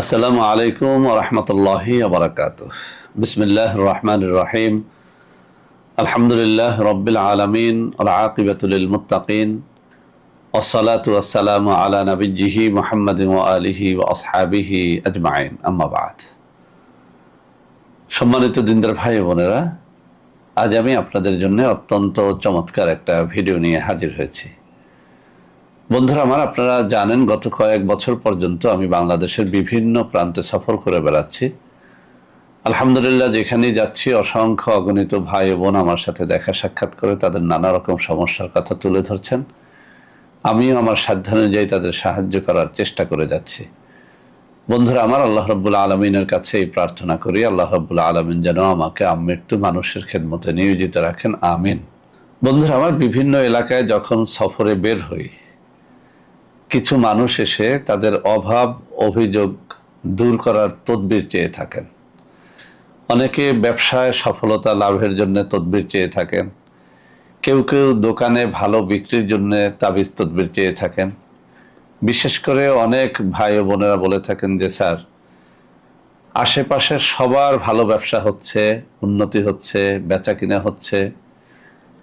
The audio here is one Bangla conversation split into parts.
আসসালামু আলাইকুম ওয়া রাহমাতুল্লাহি ওয়া বারাকাতুহু। বিসমিল্লাহির রহমানির রহিম। আলহামদুলিল্লাহি রাব্বিল আলামিন ওয়াল আকিবাতু লিল মুত্তাকিন। ওয়াসসালাতু ওয়াসসালামু আলা নাবিয়্যিহি মুহাম্মাদিন ওয়া আলিহি ওয়া আসহাবিহি আজমাইন। আম্মা বা'দ। সম্মানিত দিনদার ভাই বোনেরা, আজ আমি আপনাদের জন্য অত্যন্ত চমৎকার একটা ভিডিও নিয়ে হাজির হয়েছি। বন্ধুরা আমার, আপনারা জানেন গত কয়েক বছর পর্যন্ত আমি বাংলাদেশের বিভিন্ন প্রান্তে সফর করে বেড়াচ্ছি। আলহামদুলিল্লাহ, যেখানেই যাচ্ছি অসংখ্য অগণিত ভাই বোন আমার সাথে দেখা সাক্ষাৎ করে তাদের নানা রকম সমস্যার কথা তুলে ধরছেন। আমিও আমার সাধ্যানুযায়ী তাদের সাহায্য করার চেষ্টা করে যাচ্ছি। বন্ধুরা আমার, আল্লাহ রাব্বুল আলামিনের কাছে এই প্রার্থনা করি, আল্লাহ রাব্বুল আলামিন যেন আমাকে আমৃত্যু মানুষের খেদমতে নিয়োজিত রাখেন, আমিন। বন্ধুরা আমার, বিভিন্ন এলাকায় যখন সফরে বের হই, কিছু মানুষ এসে তাদের অভাব অভিযোগ দূর করার তদবির চেয়ে থাকেন। অনেকে ব্যবসায় সফলতা লাভের জন্য তদবির চেয়ে থাকেন, কেউ কেউ দোকানে ভালো বিক্রির জন্য তাবিজ তদবির চেয়ে থাকেন। বিশেষ করে অনেক ভাই ও বোনেরা বলে থাকেন যে স্যার, আশেপাশের সবার ভালো ব্যবসা হচ্ছে, উন্নতি হচ্ছে, বেচা কিনা হচ্ছে,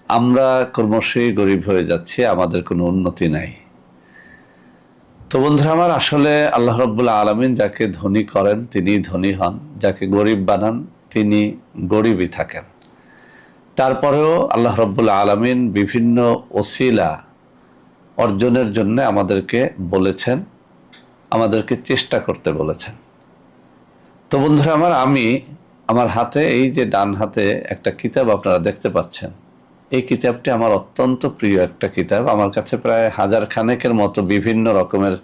আমরা ক্রমশই গরিব হয়ে যাচ্ছি, আমাদের কোনো উন্নতি নাই। তো বন্ধুরা আমার, আসলে আল্লাহ রাব্বুল আলামিন যাকে ধনী করেন তিনি ধনী হন, যাকে গরিব বানান তিনি গরিবই থাকেন। তারপরেও আল্লাহ রাব্বুল আলামিন বিভিন্ন ওসিলা অর্জনের জন্য আমাদেরকে বলেছেন, আমাদেরকে চেষ্টা করতে বলেছেন। তো বন্ধুরা আমার, আমি আমার হাতে, এই যে ডান হাতে একটা কিতাব আপনারা দেখতে পাচ্ছেন, এই কিতাবটি আমার অত্যন্ত প্রিয় একটা কিতাব। আমার কাছে প্রায় 1000 খানেকের মতো বিভিন্ন রকমের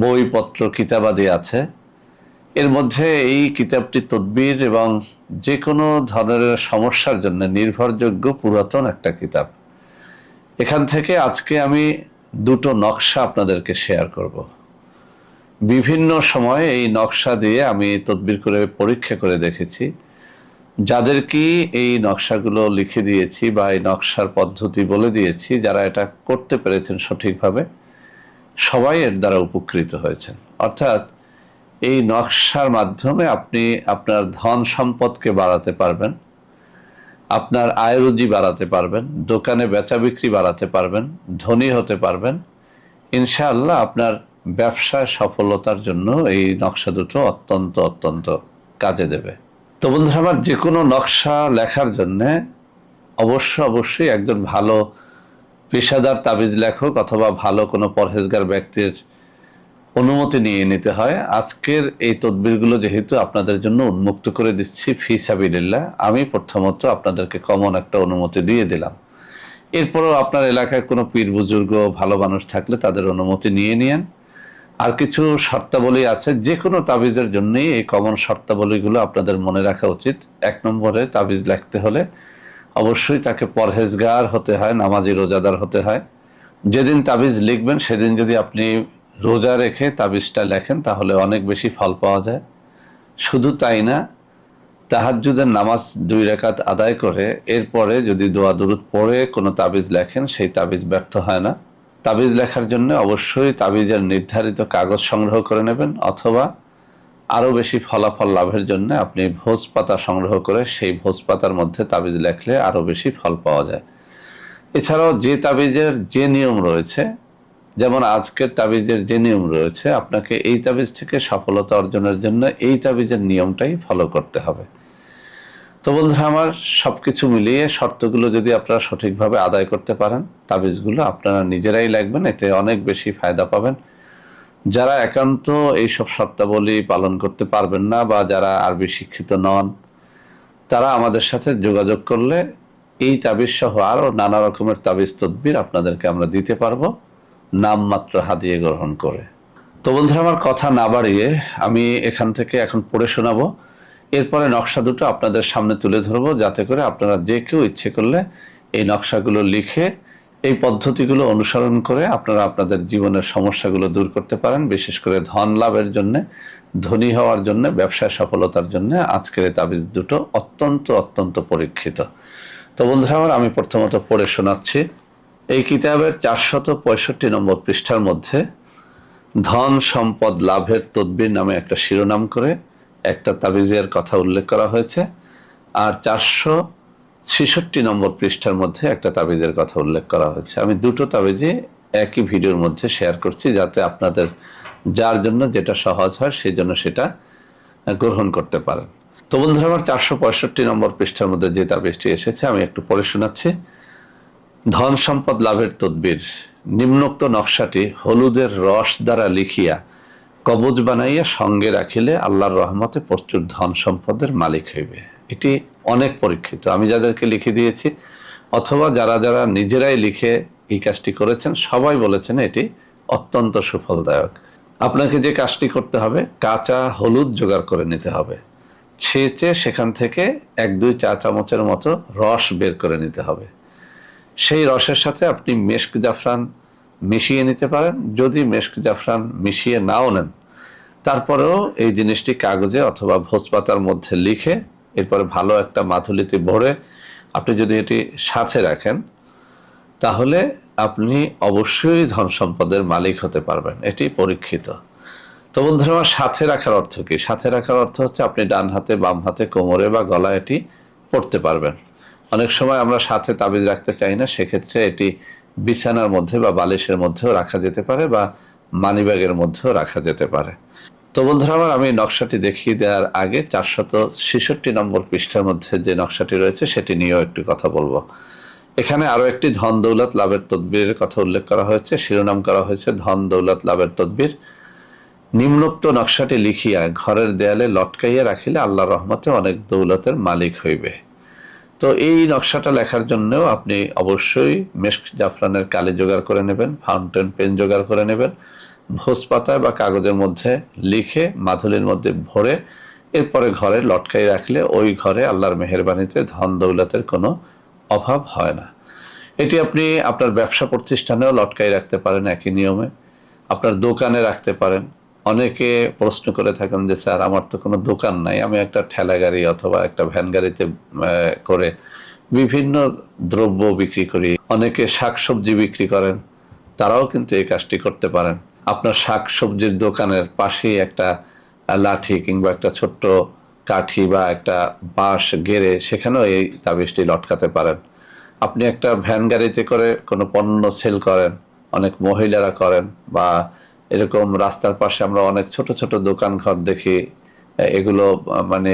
বইপত্র কিতাবাদি আছে। এর মধ্যে এই কিতাবটি তদবির এবং যে কোনো ধরনের সমস্যার জন্য নির্ভরযোগ্য পুরাতন একটা কিতাব। এখান থেকে আজকে আমি দুটো নকশা আপনাদেরকে শেয়ার করব। বিভিন্ন সময় এই নকশা দিয়ে আমি তদবির করে পরীক্ষা করে দেখেছি। যাদেরকে এই নকশাগুলো লিখে দিয়েছি বা এই নকশার পদ্ধতি বলে দিয়েছি, যারা এটা করতে পেরেছেন সঠিকভাবে, সবাই এর দ্বারা উপকৃত হয়েছেন। অর্থাৎ এই নকশার মাধ্যমে আপনি আপনার ধন সম্পদকে বাড়াতে পারবেন, আপনার আয় রুজি বাড়াতে পারবেন, দোকানে বেচা বিক্রি বাড়াতে পারবেন, ধনী হতে পারবেন। ইনশাআল্লাহ আপনার ব্যবসায় সফলতার জন্য এই নকশা দুটো অত্যন্ত অত্যন্ত কাজে দেবে। তো বন্ধুরা আমার, যে কোনো নকশা লেখার জন্য অবশ্যই একজন ভালো পেশাদার তাবিজ লেখক অথবা ভালো কোনো পরহেজগার ব্যক্তির অনুমতি নিয়ে নিতে হয়। আজকের এই তদবিরগুলো যেহেতু আপনাদের জন্য উন্মুক্ত করে দিচ্ছি ফি সাবিলিল্লাহ, আমি প্রথমত আপনাদেরকে কমন একটা অনুমতি দিয়ে দিলাম। এরপরও আপনার এলাকায় কোনো পীর বুজুর্গ ভালো মানুষ থাকলে তাদের অনুমতি নিয়ে নিয়েন। আর কিছু শর্তাবলী আছে, যে কোনো তাবিজের জন্যই এই কমন শর্তাবলীগুলো আপনাদের মনে রাখা উচিত। 1 নম্বরে, তাবিজ লিখতে হলে অবশ্যই তাকে পরহেজগার হতে হয়, নামাজি রোজাদার হতে হয়। যেদিন তাবিজ লিখবেন সেদিন যদি আপনি রোজা রেখে তাবিজটা লেখেন তাহলে অনেক বেশি ফল পাওয়া যায়। শুধু তাই না, তাহাজ্জুদের নামাজ 2 রাকাত আদায় করে এরপরে যদি দোয়া দুরুদ পড়ে কোনো তাবিজ লেখেন, সেই তাবিজ ব্যর্থ হয় না। তাবিজ লেখার জন্য অবশ্যই তাবিজের নির্ধারিত কাগজ সংগ্রহ করে নেবেন, অথবা আরও বেশি ফলাফল লাভের জন্য আপনি ভোজ পাতা সংগ্রহ করে সেই ভোজ পাতার মধ্যে তাবিজ লেখলে আরও বেশি ফল পাওয়া যায়। এছাড়াও যে তাবিজের যে নিয়ম রয়েছে, যেমন আজকের তাবিজের যে নিয়ম রয়েছে, আপনাকে এই তাবিজ থেকে সফলতা অর্জনের জন্য এই তাবিজের নিয়মটাই ফলো করতে হবে। তো বন্ধুরা আমার, সবকিছু মিলিয়ে শর্তগুলো যদি আপনারা সঠিকভাবে আদায় করতে পারেন, তাবিজগুলো আপনারা নিজেরাই লিখবেন, এতে অনেক বেশি ফায়দা পাবেন। যারা একান্ত এইসব শর্তাবলী পালন করতে পারবেন না বা যারা আরবি শিক্ষিত নন, তারা আমাদের সাথে যোগাযোগ করলে এই তাবিজ সহ আরও নানা রকমের তাবিজ তদবির আপনাদেরকে আমরা দিতে পারবো, নামমাত্র হাদিয়ে গ্রহণ করে। তো বন্ধুরা আমার, কথা না বাড়িয়ে আমি এখান থেকে এখন পড়ে শোনাবো। এরপরে নকশা দুটো আপনাদের সামনে তুলে ধরবো, যাতে করে আপনারা যে কেউ ইচ্ছে করলে এই নকশাগুলো লিখে এই পদ্ধতিগুলো অনুসরণ করে আপনারা আপনাদের জীবনের সমস্যাগুলো দূর করতে পারেন। বিশেষ করে ধন লাভের জন্য, ধনী হওয়ার জন্য, ব্যবসায় সফলতার জন্য আজকের এই তাবিজ দুটো অত্যন্ত অত্যন্ত পরীক্ষিত। তো বন্ধুরা আমার, আমি প্রথমত পড়ে শোনাচ্ছি। এই কিতাবের 465 নম্বর পৃষ্ঠার মধ্যে ধন সম্পদ লাভের তদবির নামে একটা শিরোনাম করে একটা তাবিজের কথা উল্লেখ করা হয়েছে, আর 466 নম্বর পৃষ্ঠার মধ্যে একটা তাবিজের কথা উল্লেখ করা হয়েছে। আমি দুটো তাবিজে একই ভিডিওর মধ্যে শেয়ার করছি, যাতে আপনাদের যার জন্য যেটা সহজ হয় সেই জন্য সেটা গ্রহণ করতে পারেন। তো বন্ধুরা, আমার 465 নম্বর পৃষ্ঠার মধ্যে যে তাবিজটি এসেছে আমি একটু পড়ে শোনাচ্ছি। ধন সম্পদ লাভের তদবির, নিম্নোক্ত নকশাটি হলুদের রস দ্বারা লিখিয়া কবজ বানাইয়া সঙ্গে রাখিলে আল্লাহর রহমতে প্রচুর ধন সম্পদের মালিক হইবে। এটি অনেক পরীক্ষিত। আমি যাদেরকে লিখে দিয়েছি অথবা যারা যারা নিজেরাই লিখে এই কাজটি করেছেন, সবাই বলেছেন এটি অত্যন্ত সুফলদায়ক। আপনাকে যে কাজটি করতে হবে, কাঁচা হলুদ জোগাড় করে নিতে হবে। ছেঁচে সেখান থেকে 1-2 চা চামচের মতো রস বের করে নিতে হবে। সেই রসের সাথে আপনি মেশক জাফরান মিশিয়ে নিতে পারেন। যদি মেশক জাফরান মিশিয়ে নাও নেন, তারপরেও এই জিনিসটি কাগজে অথবা ভোজপাতার মধ্যে লিখে এরপরে ভালো একটা মাথুলিতে ভরে আপনি যদি এটি সাথে রাখেন, তাহলে আপনি অবশ্যই ধন সম্পদের মালিক হতে পারবেন। এটি পরীক্ষিত। তো বন্ধুরা, আমার সাথে রাখার অর্থ কি? সাথে রাখার অর্থ হচ্ছে আপনি ডান হাতে, বাম হাতে, কোমরে বা গলায় এটি পড়তে পারবেন। অনেক সময় আমরা সাথে তাবিজ রাখতে চাই না, সেক্ষেত্রে এটি বিছানার মধ্যে বা বালিশের মধ্যেও রাখা যেতে পারে বা মানিব্যাগের মধ্যেও রাখা যেতে পারে। তো বন্ধুরা আমার, আমি নকশাটি দেখিয়ে দেওয়ার আগে 466 নম্বর পৃষ্ঠার মধ্যে যে নকশাটি রয়েছে সেটি নিয়েও একটু কথা বলবো। এখানে আরো একটি ধন দৌলত লাভের তদবিরের কথা উল্লেখ করা হয়েছে, শিরোনাম করা হয়েছে ধন দৌলত লাভের তদবির। নিম্নোক্ত নকশাটি লিখিয়া ঘরের দেয়ালে লটকাইয়া রাখিলে আল্লাহর রহমতে অনেক দৌলতের মালিক হইবে। তো এই নকশাটা লেখার জন্যও আপনি অবশ্যই মেশক জাফরানের কালি জোগাড় করে নেবেন, ফাউন্টেন পেন জোগাড় করে নেবেন, ভোজপাতায় বা কাগজের মধ্যে লিখে মাথুলির মধ্যে ভরে এরপরে ঘরে লটকাই রাখলে ওই ঘরে আল্লাহর মেহেরবানিতে ধন দৌলতের কোনো অভাব হয় না। এটি আপনি আপনার ব্যবসা প্রতিষ্ঠানেও লটকাই রাখতে পারেন একই নিয়মে, আপনার দোকানে রাখতে পারেন। অনেকে প্রশ্ন করে থাকেন যে স্যার, আমার তো কোনো দোকান নাই, আমি একটা ঠেলা গাড়ি অথবা একটা ভ্যান গাড়িতে করে বিভিন্ন দ্রব্য বিক্রি করি। অনেকে শাকসবজি বিক্রি করেন, তারাও কিন্তু এই কাজটি করতে পারেন। আপনার শাকসবজির দোকানের পাশেই একটা লাঠি কিংবা একটা ছোট্ট কাঠি বা একটা বাঁশ গেড়ে সেখানেও এই তাবিজটি লটকাতে পারেন। আপনি একটা ভ্যান গাড়িতে করে কোনো পণ্য সেল করেন, অনেক মহিলারা করেন, বা এরকম রাস্তার পাশে আমরা অনেক ছোট ছোট দোকান ঘর দেখি, এগুলো মানে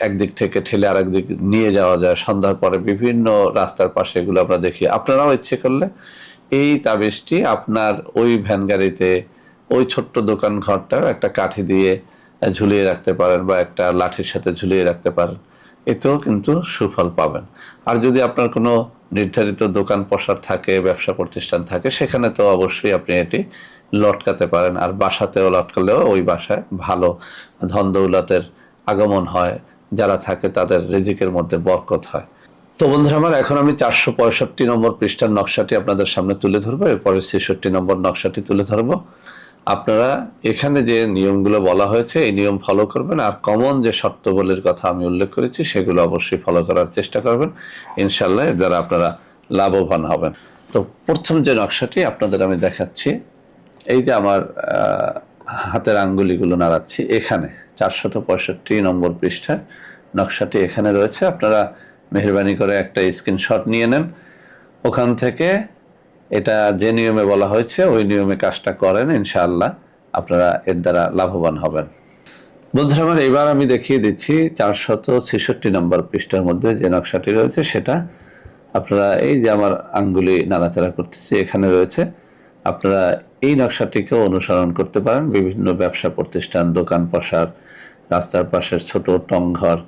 একদিক থেকে ঠেলে আরেক দিক নিয়ে যাওয়া যায় সন্ধ্যার পরে বিভিন্ন রাস্তার পাশে, এগুলো আমরা দেখি। আপনারাও ইচ্ছে করলে এই তাবিজটি আপনার ওই ভ্যান গাড়িতে ওই ছোট্ট দোকান ঘরটা একটা কাঠি দিয়ে ঝুলিয়ে রাখতে পারেন বা একটা লাঠির সাথে ঝুলিয়ে রাখতে পারেন, এতেও কিন্তু সুফল পাবেন। আর যদি আপনার কোনো নির্ধারিত দোকান পসার থাকে, ব্যবসা প্রতিষ্ঠান থাকে, সেখানে তো অবশ্যই আপনি এটি লটকাতে পারেন। আর বাসাতেও লটকালেও ওই বাসায় ভালো ধন দৌলতের আগমন হয়, যারা থাকে তাদের রিজিকের মধ্যে বরকত হয়। তো বন্ধুরা আমার, এখন আমি 465 নম্বর পৃষ্ঠার নকশাটি আপনাদের সামনে তুলে ধরবো, এরপরে 66 নম্বর নকশাটি তুলে ধরবো। আপনারা এখানে যে নিয়মগুলো বলা হয়েছে এই নিয়ম ফলো করবেন, আর কমন যে শর্তাবলীর কথা আমি উল্লেখ করেছি সেগুলো অবশ্যই ফলো করার চেষ্টা করবেন। ইনশাল্লাহ এর দ্বারা আপনারা লাভবান হবেন। তো প্রথম যে নকশাটি আপনাদের আমি দেখাচ্ছি, এই যে আমার হাতের আঙ্গুলিগুলো নাড়াচ্ছি, এখানে 465 নম্বর পৃষ্ঠার নকশাটি এখানে রয়েছে। আপনারা মেহরবানি করে একটা স্ক্রিনশট নিয়ে নেন, ওখান থেকে এটা যে নিয়মে বলা হয়েছে ওই নিয়মে কাজটা করেন, ইনশাআল্লাহ আপনারা এর দ্বারা লাভবান হবেন। বন্ধুরা আমার, এবার আমি দেখিয়ে দিচ্ছি 466 নম্বর পৃষ্ঠার মধ্যে যে নকশাটি রয়েছে সেটা। আপনারা এই যে আমার আঙ্গুলি নাড়াচাড়া করতেছি এখানে রয়েছে, আপনারা এই নকশাটিকেও অনুসরণ করতে পারেন। বিভিন্ন ব্যবসা প্রতিষ্ঠান, দোকান পসার, রাস্তার পাশের ছোট টংঘর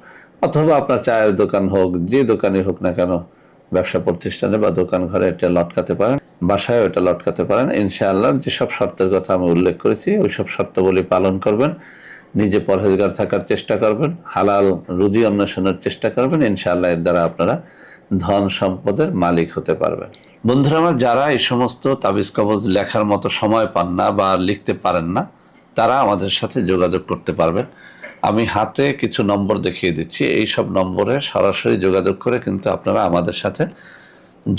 অথবা আপনার চায়ের দোকান হোক, যে দোকানে হোক না কেন, ব্যবসা প্রতিষ্ঠানে বা দোকান ঘরে এটা লটকাতে পারেন, বাসায় এটা লটকাতে পারেন। ইনশাআল্লাহ যেসব শর্তের কথা আমি উল্লেখ করেছি ওই সব শর্তাবলী পালন করবেন, নিজে পরহেজগার থাকার চেষ্টা করবেন, হালাল রুজি অন্বেষণের চেষ্টা করবেন। ইনশাআল্লাহ এর দ্বারা আপনারা ধন সম্পদের মালিক হতে পারবেন। বন্ধুরা আমার, যারা এই সমস্ত তাবিজ কবজ লেখার মতো সময় পান না বা লিখতে পারেন না, তারা আমাদের সাথে যোগাযোগ করতে পারবেন। আমি হাতে কিছু নম্বর দেখিয়ে দিচ্ছি, এই সব নম্বরে সরাসরি যোগাযোগ করে কিন্তু আপনারা আমাদের সাথে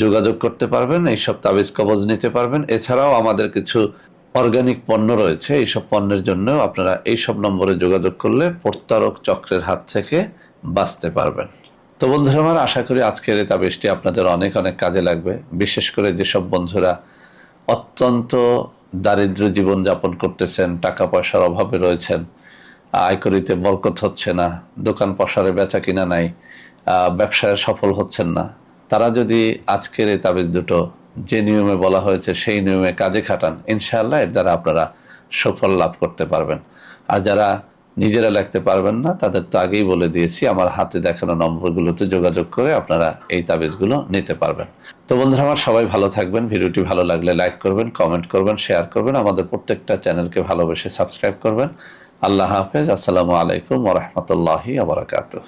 যোগাযোগ করতে পারবেন, এইসব তাবিজ কবজ নিতে পারবেন। এছাড়াও আমাদের কিছু অর্গানিক পণ্য রয়েছে, এইসব পণ্যের জন্য আপনারা এইসব নম্বরে যোগাযোগ করলে প্রতারক চক্রের হাত থেকে বাঁচতে পারবেন। তো বন্ধুরা আমার, আশা করি আজকের এই তাবিজটি আপনাদের অনেক অনেক কাজে লাগবে। বিশেষ করে যেসব বন্ধুরা অত্যন্ত দারিদ্র জীবন যাপন করতেছেন, টাকা পয়সার অভাবে রয়েছেন, আয় করিতে বরকত হচ্ছে না, দোকান পসারে বেচা কিনা নাই, ব্যবসায় সফল হচ্ছেন না, তারা যদি আজকের এই তাবিজ দুটো যে নিয়মে বলা হয়েছে সেই নিয়মে কাজে খাটান, ইনশাআল্লাহ এর দ্বারা আপনারা সুফল লাভ করতে পারবেন। আর যারা নিজেরা লিখতে পারবেন না, তাদের তো আগেই বলে দিয়েছি, আমার হাতে দেখানো নম্বরগুলোতে যোগাযোগ করে আপনারা এই তাবিজগুলো নিতে পারবেন। তো বন্ধুরা আমার, সবাই ভালো থাকবেন। ভিডিওটি ভালো লাগলে লাইক করবেন, কমেন্ট করবেন, শেয়ার করবেন, আমাদের প্রত্যেকটা চ্যানেলকে ভালোবেসে সাবস্ক্রাইব করবেন। আল্লাহ হাফেজ। আসসালামু আলাইকুম ওয়া রাহমাতুল্লাহি ওয়া বারাকাতুহু।